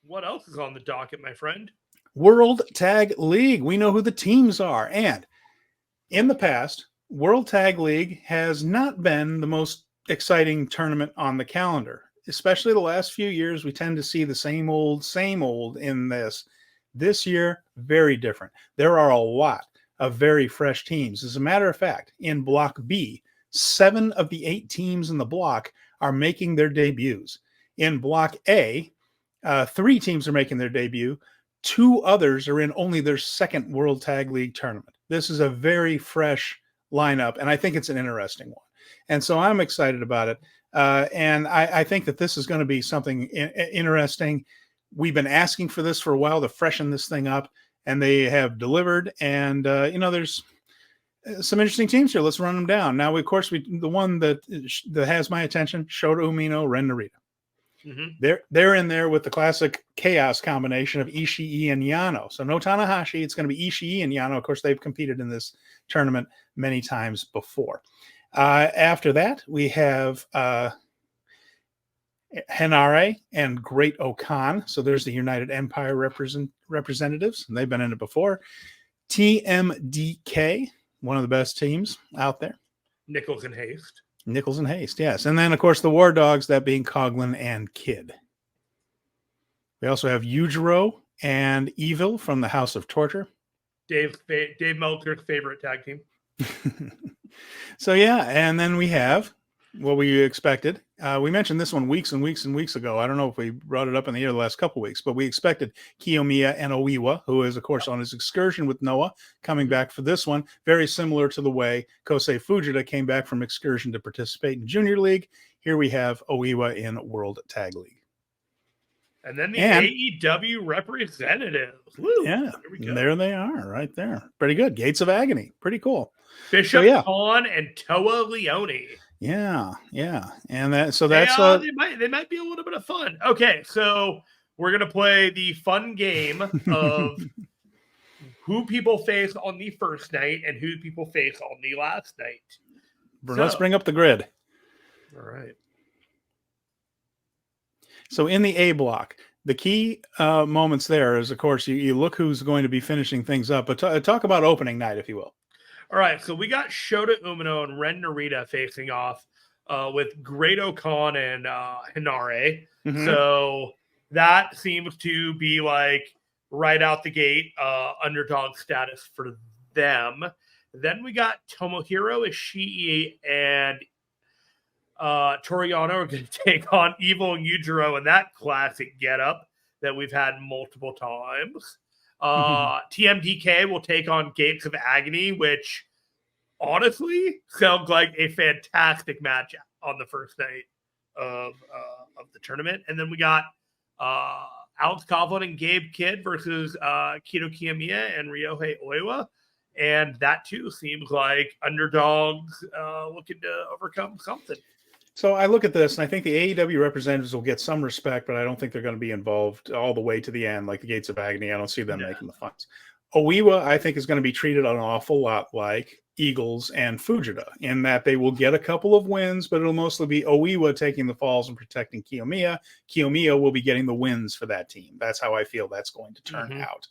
What else is on the docket, my friend? World Tag League. We know who the teams are. And in the past, World Tag League has not been the most exciting tournament on the calendar. Especially the last few years, we tend to see the same old in this. This year, very different. There are a lot of very fresh teams. As a matter of fact, in Block B, 7 of the 8 teams in the block are making their debuts. In Block A, 3 teams are making their debut. 2 others are in only their second World Tag League tournament. This is a very fresh lineup, and I think it's an interesting one. And so I'm excited about it. And I think that this is going to be something interesting. We've been asking for this for a while to freshen this thing up, and they have delivered. And, there's some interesting teams here. Let's run them down. Now, of course, the one that has my attention, Shota, Umino, Ren, Narita. Mm-hmm. They're in there with the classic chaos combination of Ishii and Yano. So no Tanahashi. It's going to be Ishii and Yano. Of course, they've competed in this tournament many times before. After that, we have Henare and Great Okan. So there's the United Empire representatives. And they've been in it before. TMDK, one of the best teams out there. Nicholls and Haste. Nicholls and Haste, yes. And then, of course, the War Dogs, that being Coughlin and Kid. We also have Yujiro and Evil from the House of Torture. Dave Meltzer's favorite tag team. So, yeah, and then we have what we expected. We mentioned this one weeks and weeks and weeks ago. I don't know if we brought it up in the air the last couple of weeks, but we expected Kiyomiya and Oiwa, who is, of course, on his excursion with Noah, coming back for this one. Very similar to the way Kosei Fujita came back from excursion to participate in Junior League. Here we have Oiwa in World Tag League. And then the AEW representatives. Woo, yeah, there they are right there. Pretty good. Gates of Agony. Pretty cool. Bishop Khan and Toa Leone. Yeah. And that's they might be a little bit of fun. Okay, so we're gonna play the fun game of who people face on the first night and who people face on the last night. Let's bring up the grid. All right. So in the A block, the key moments there is, of course, you look who's going to be finishing things up. But talk about opening night, if you will. All right, so we got Shota Umino and Ren Narita facing off with Great Okan and Henare. Mm-hmm. So that seems to be like right out the gate underdog status for them. Then we got Tomohiro, Ishii, and Toriano are going to take on Evil and Yujiro in that classic getup that we've had multiple times. TMDK will take on Gates of Agony, which honestly sounds like a fantastic match on the first night of the tournament. And then we got Alex Coughlin and Gabe Kidd versus Kito Kiyomiya and Ryohei Oiwa. And that too seems like underdogs looking to overcome something. So I look at this, and I think the AEW representatives will get some respect, but I don't think they're going to be involved all the way to the end, like the Gates of Agony. I don't see them making the funds. Oiwa, I think, is going to be treated an awful lot like Eagles and Fujita, in that they will get a couple of wins, but it'll mostly be Oiwa taking the falls and protecting Kiyomiya. Kiyomiya will be getting the wins for that team. That's how I feel that's going to turn out.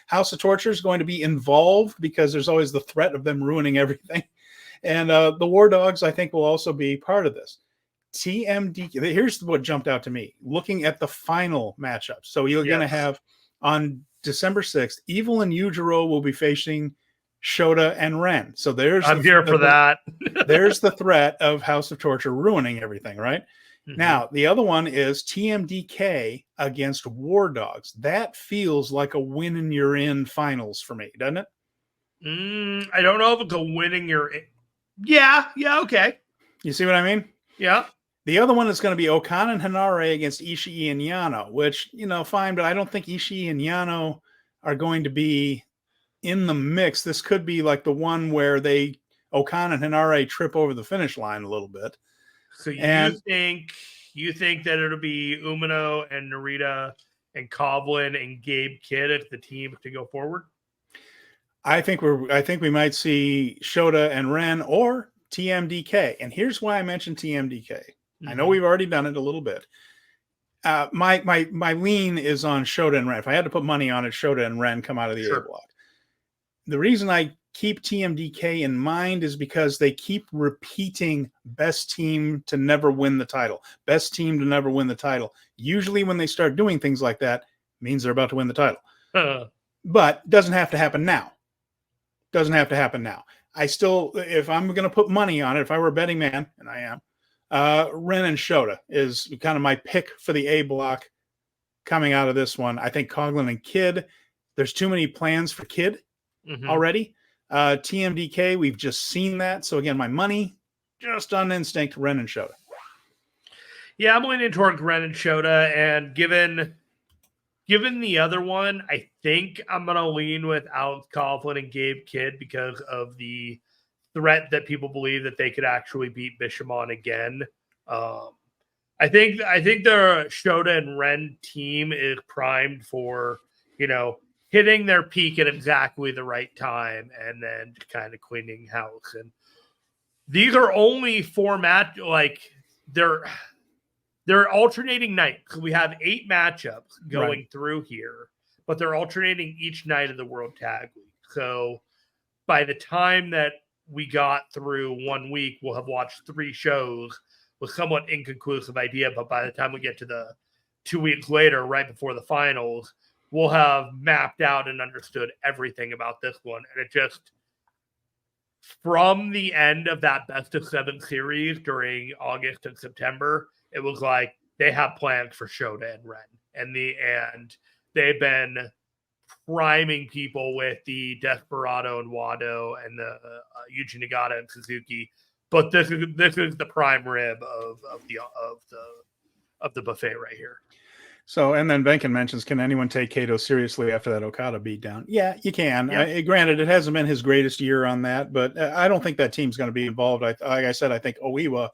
House of Torture is going to be involved because there's always the threat of them ruining everything. And the War Dogs, I think, will also be part of this. TMD, here's what jumped out to me looking at the final matchup. So you're going to have on December 6th, Evil and Yujiro will be facing Shota and Ren. So I'm here for that. There's the threat of House of Torture ruining everything, right? Mm-hmm. Now, the other one is TMDK against War Dogs. That feels like a win and you're in finals for me, doesn't it? I don't know if it's a winning you're in. Yeah, okay. You see what I mean? Yeah. The other one is going to be Okan and Henare against Ishii and Yano, which, fine, but I don't think Ishii and Yano are going to be in the mix. This could be like the one where Okan and Henare trip over the finish line a little bit. So you think that it'll be Umino and Narita and Coughlin and Gabe Kidd as the team to go forward? I think we might see Shota and Ren or TMDK. And here's why I mentioned TMDK. I know we've already done it a little bit. My lean is on Shota and Ren. If I had to put money on it, Shota and Ren come out of the Sure. A block. The reason I keep TMDK in mind is because they keep repeating best team to never win the title. Best team to never win the title. Usually when they start doing things like that, means they're about to win the title. But doesn't have to happen now. Doesn't have to happen now. I still, if I'm going to put money on it, if I were a betting man, and I am, Ren and Shota is kind of my pick for the A block coming out of this one. I think Coughlin and Kid, there's too many plans for Kid already. TMDK, we've just seen that. So again, my money, just on instinct, Ren and Shota. Yeah, I'm leaning toward Ren and Shota, and given the other one, I think I'm going to lean with Alex Coughlin and Gabe Kidd because of the threat that people believe that they could actually beat Bishamon again. I think the Shota and Ren team is primed for, hitting their peak at exactly the right time and then kind of cleaning house. And these are only they're alternating nights. We have 8 matchups going through here, but they're alternating each night of the World Tag League. So by the time that we got through 1 week, we'll have watched 3 shows with somewhat inconclusive idea. But by the time we get to the 2 weeks later, right before the finals, we'll have mapped out and understood everything about this one. And it just, from the end of that best of 7 series during August and September, it was like they have plans for Shota and Ren. And they've been priming people with the Desperado and Wado and the Yuji Nagata and Suzuki. But this is the prime rib of the buffet right here. So, and then Venkin mentions, can anyone take Kato seriously after that Okada beatdown? Yeah, you can. Yeah. Granted, it hasn't been his greatest year on that, but I don't think that team's going to be involved. Like I said, I think Oiwa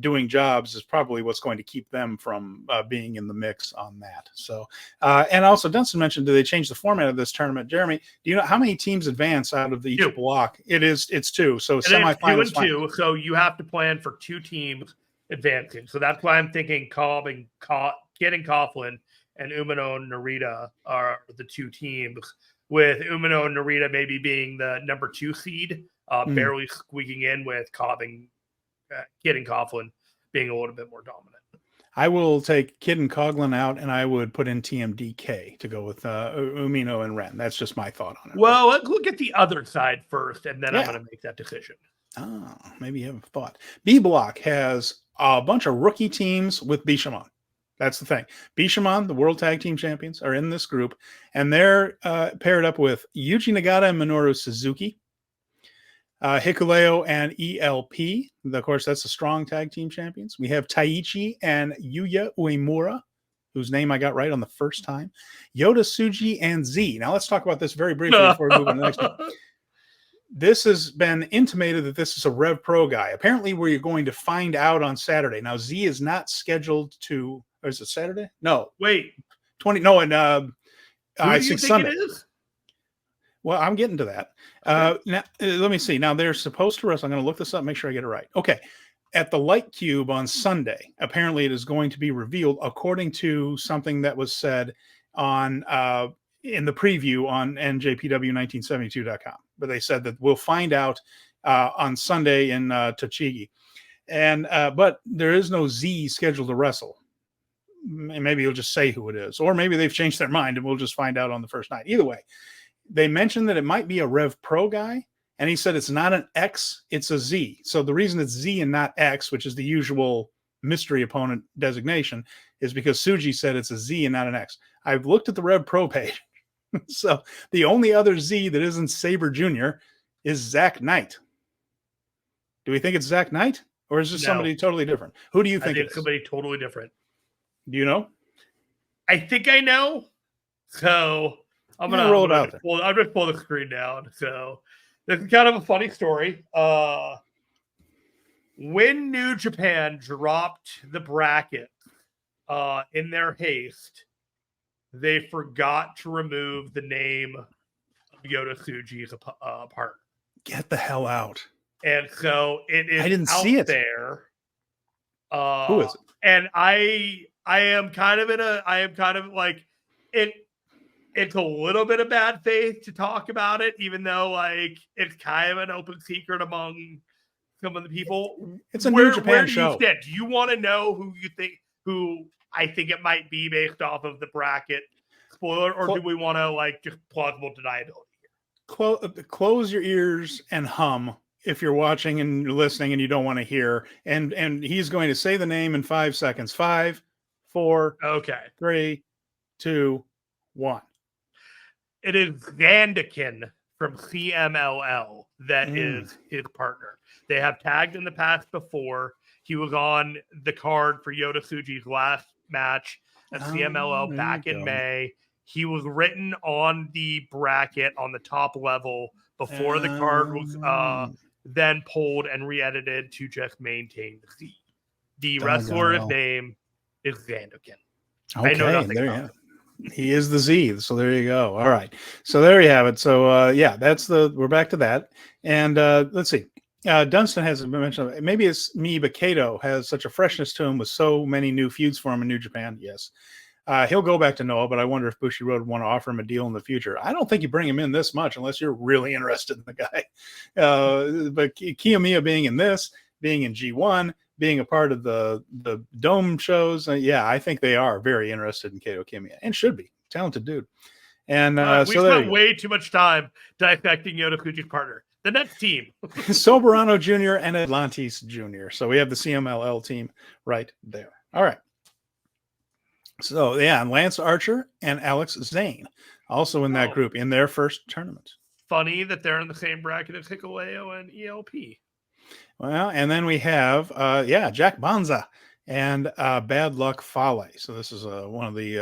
doing jobs is probably what's going to keep them from being in the mix on that. So, and also Dunstan mentioned, do they change the format of this tournament? Jeremy, do you know how many teams advance out of the each block? It's 2. So semifinals, 2 and 2. So you have to plan for 2 teams advancing. So that's why I'm thinking Kid and Coughlin and Umino and Narita are the 2 teams, with Umino and Narita maybe being the number 2 seed, barely squeaking in, with Kid and Coughlin being a little bit more dominant. I will take Kid and Coughlin out, and I would put in TMDK to go with Umino and Ren. That's just my thought on it. Well, let's look at the other side first, and then I'm going to make that decision. Oh, maybe you haven't thought. B block has a bunch of rookie teams with Bishamon. That's the thing. Bishamon, the World Tag Team Champions, are in this group, and they're paired up with Yuji Nagata and Minoru Suzuki, Hikuleo and ELP. Of course, that's the strong tag team champions. We have Taichi and Yuya Uemura, whose name I got right on the first time. Yota Tsuji and Z. Now, let's talk about this very briefly before we move on to the next one. This has been intimated that this is a Rev Pro guy. Apparently, we're going to find out on Saturday. Now, Z is not scheduled to... Or is it Saturday? No. Wait. 20. No, and I think Sunday. It is? Well, I'm getting to that. Now, let me see. Now, they're supposed to wrestle. I'm going to look this up, make sure I get it right. Okay. At the Light Cube on Sunday, apparently it is going to be revealed, according to something that was said on in the preview on NJPW1972.com. But they said that we'll find out on Sunday in Tochigi. And but there is no Z scheduled to wrestle. Maybe you'll just say who it is, or maybe they've changed their mind and we'll just find out on the first night. Either way, they mentioned that it might be a Rev Pro guy, and he said it's not an X, it's a Z. So the reason it's Z and not X, which is the usual mystery opponent designation, is because Tsuji said it's a Z and not an X. I've looked at the Rev Pro page. So the only other Z that isn't Sabre Jr. is Zach Knight. Do we think it's Zach Knight, or is this somebody totally different? Who do you think it's somebody totally different. Do you know? I think I know. So I'm gonna roll it out there. I'm just pull the screen down. So this is kind of a funny story. When New Japan dropped the bracket in their haste, they forgot to remove the name of Yota Tsuji as a partner. Get the hell out! And so it is. I didn't see it there. Who is it? And I I am kind of like it. It's a little bit of bad faith to talk about it, even though like it's kind of an open secret among some of the people. It's a New Japan where do show. you stand? Do you want to know who I think it might be based off of the bracket spoiler, or do we want to like just plausible deniability? Close your ears and hum if you're watching and you're listening and you don't want to hear. And he's going to say the name in 5 seconds. 5, 4, Okay. 3, 2, 1. It is Zandekin from CMLL that is his partner. They have tagged in the past before. He was on the card for Yota Tsuji's last match at CMLL back in May. He was written on the bracket on the top level before the card was then pulled and re-edited to just maintain the Z. The wrestler's name is Zandekin. Okay, I know nothing about it. He is the Z. So there you go. All right. So there you have it. So we're back to that. And let's see. Dunstan hasn't been mentioned. Maybe it's me, but Kato has such a freshness to him with so many new feuds for him in New Japan. Yes. He'll go back to Noah, but I wonder if Bushiroad would want to offer him a deal in the future. I don't think you bring him in this much unless you're really interested in the guy. But Kiyomiya being in this, being in G1, being a part of the Dome shows, I think they are very interested in Kato Kiyomiya and should be. Talented dude. And we spent way too much time dissecting Yota Tsuji's partner. The next team. Soberano Jr. and Atlantis Jr. So we have the CMLL team right there. All right. So, and Lance Archer and Alex Zayne also in that group in their first tournament. Funny that they're in the same bracket as Hikuleo and ELP. Well, and then we have, Jack Bonza and Bad Luck Fale. So this is one of the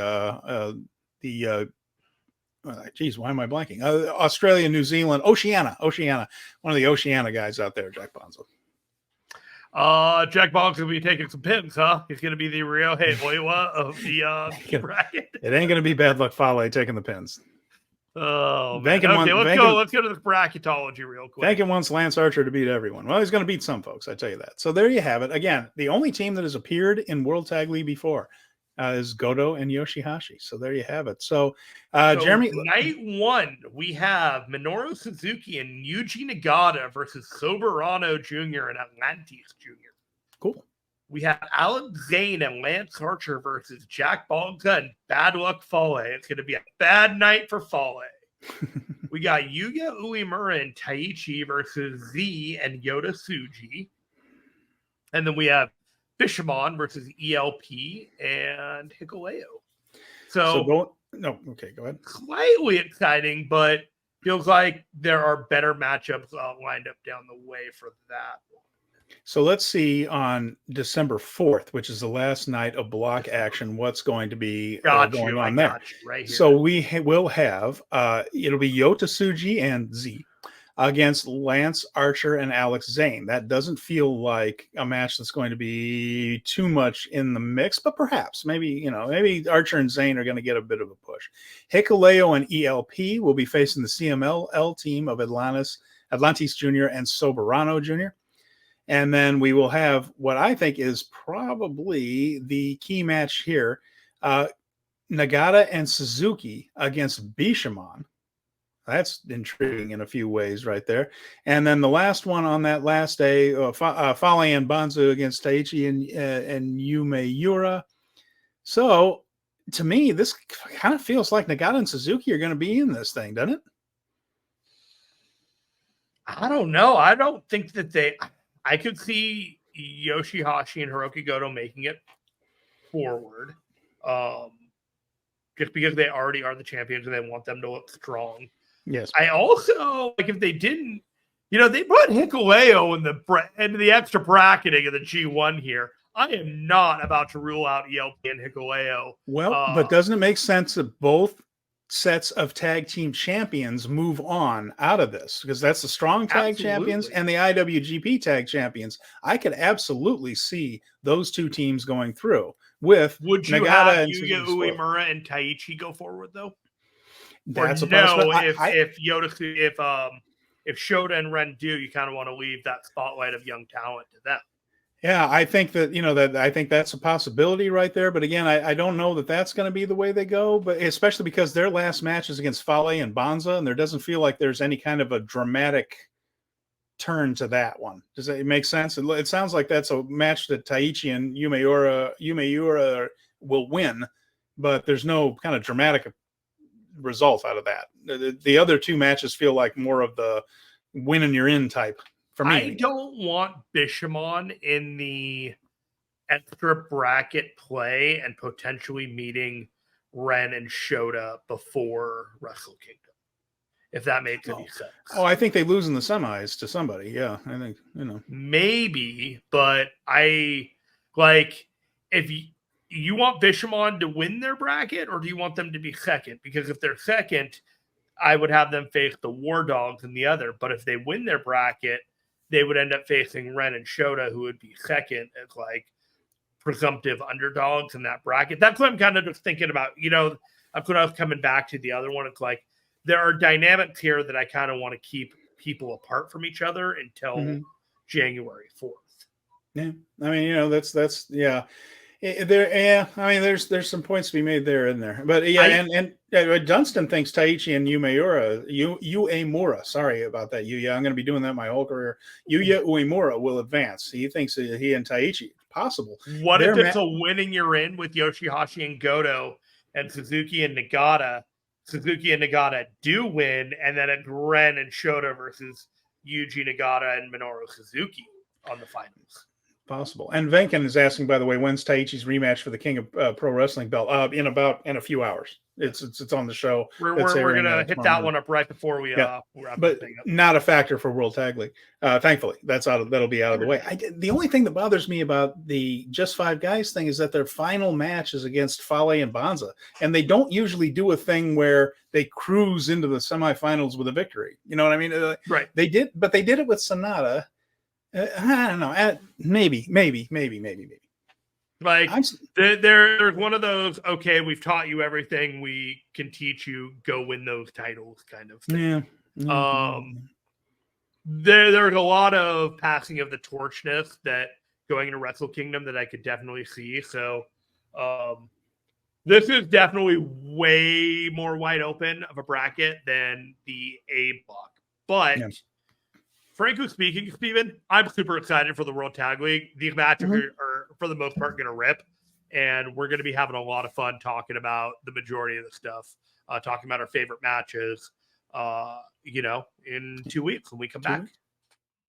why am I blanking? Australia, New Zealand, Oceania. One of the Oceania guys out there, Jack Bonza. Jack Bonza will be taking some pins, huh? He's going to be the real Loiwa of the bracket. It ain't going to be Bad Luck Fale taking the pins. Oh, man. Okay, let's go to the bracketology real quick. Thanking wants Lance Archer to beat everyone. Well, he's going to beat some folks, I tell you that. So there you have it. Again, the only team that has appeared in World Tag League before is Goto and Yoshi-Hashi. So there you have it. So, Jeremy. Night one, we have Minoru Suzuki and Yuji Nagata versus Soberano Jr. and Atlantis Jr. Cool. We have Alex Zayne and Lance Archer versus Jack Bonza and Bad Luck Fale. It's going to be a bad night for Fale. We got Yuya Uemura and Taichi versus Z and Yota Tsuji. And then we have Fisherman versus ELP and Hikuleo. Go ahead. Slightly exciting, but feels like there are better matchups lined up down the way for that one. So let's see on December 4th, which is the last night of block action, what's going to be going on there. Right here. So we will have, it'll be Yota Tsuji and Z against Lance Archer and Alex Zayne. That doesn't feel like a match that's going to be too much in the mix, but perhaps maybe Archer and Zayne are going to get a bit of a push. Hikuleo and ELP will be facing the CMLL team of Atlantis Jr. and Soberano Jr. And then we will have what I think is probably the key match here. Nagata and Suzuki against Bishamon. That's intriguing in a few ways right there. And then the last one on that last day, Fale and Bonza against Taichi and Uemura. So to me, this kind of feels like Nagata and Suzuki are going to be in this thing, doesn't it? I don't know. I don't think that I could see Yoshi-Hashi and Hiroki Goto making it forward. Just because they already are the champions and they want them to look strong. Yes. I also, like, if they didn't, they put Hikuleo in the extra bracketing of the G1 here. I am not about to rule out ELP and Hikuleo. Well, but doesn't it make sense that both sets of tag team champions move on out of this? Because that's the strong tag champions and the IWGP tag champions. I could absolutely see those two teams going through with Would you Nagata have and Yuya Uemura and Taichi go forward though? That's or a no, if Shota and Ren do, you kind of want to leave that spotlight of young talent to them. Yeah, I think that, I think that's a possibility right there. But again, I don't know that that's going to be the way they go, but especially because their last match is against Fale and Bonza, and there doesn't feel like there's any kind of a dramatic turn to that one. Does it make sense? It sounds like that's a match that Taichi and Uemura will win, but there's no kind of dramatic result out of that. The other two matches feel like more of the win and you're in type for me. I don't want Bishamon in the extra bracket play and potentially meeting Ren and Shota before Wrestle Kingdom, if that makes any sense. Oh, I think they lose in the semis to somebody. Yeah, I think, Maybe, but I like if you want Bishamon to win their bracket, or do you want them to be second? Because if they're second, I would have them face the War Dogs in the other. But if they win their bracket, they would end up facing Ren and Shota, who would be second as like presumptive underdogs in that bracket. That's what I'm kind of just thinking about. That's what I was coming back to the other one. It's like there are dynamics here that I kind of want to keep people apart from each other until January 4th. Yeah. I mean, that's yeah. I mean, there's some points to be made there in there, but yeah, and Dunstan thinks Taichi and Uemura. Sorry about that, Yuya. I'm going to be doing that my whole career. Yuya Uemura will advance. He thinks that he and Taichi possible. What if it's a winning you're in with Yoshi-Hashi and Goto and Suzuki and Nagata? Suzuki and Nagata do win, and then it's Ren and Shota versus Yuji, Nagata, and Minoru Suzuki on the finals. Possible. And Venkin is asking, by the way, when's Taichi's rematch for the King of Pro Wrestling belt? In a few hours. It's on the show. We're gonna hit that one up right before we wrap but the thing up. Not a factor for World Tag League. Thankfully, that'll be out of the way. The only thing that bothers me about the Just Five Guys thing is that their final match is against Fale and Bonza, and they don't usually do a thing where they cruise into the semifinals with a victory. You know what I mean? Right. They did it with Sonata. I don't know. Maybe. Like there's one of those. Okay, we've taught you everything we can teach you. Go win those titles, kind of thing. Yeah. There's a lot of passing of the torchness that going into Wrestle Kingdom that I could definitely see. So, this is definitely way more wide open of a bracket than the A block, but. Yeah. Frankly speaking, Steven, I'm super excited for the World Tag League. These matches are, for the most part, going to rip. And we're going to be having a lot of fun talking about the majority of the stuff, talking about our favorite matches, in 2 weeks when we come back.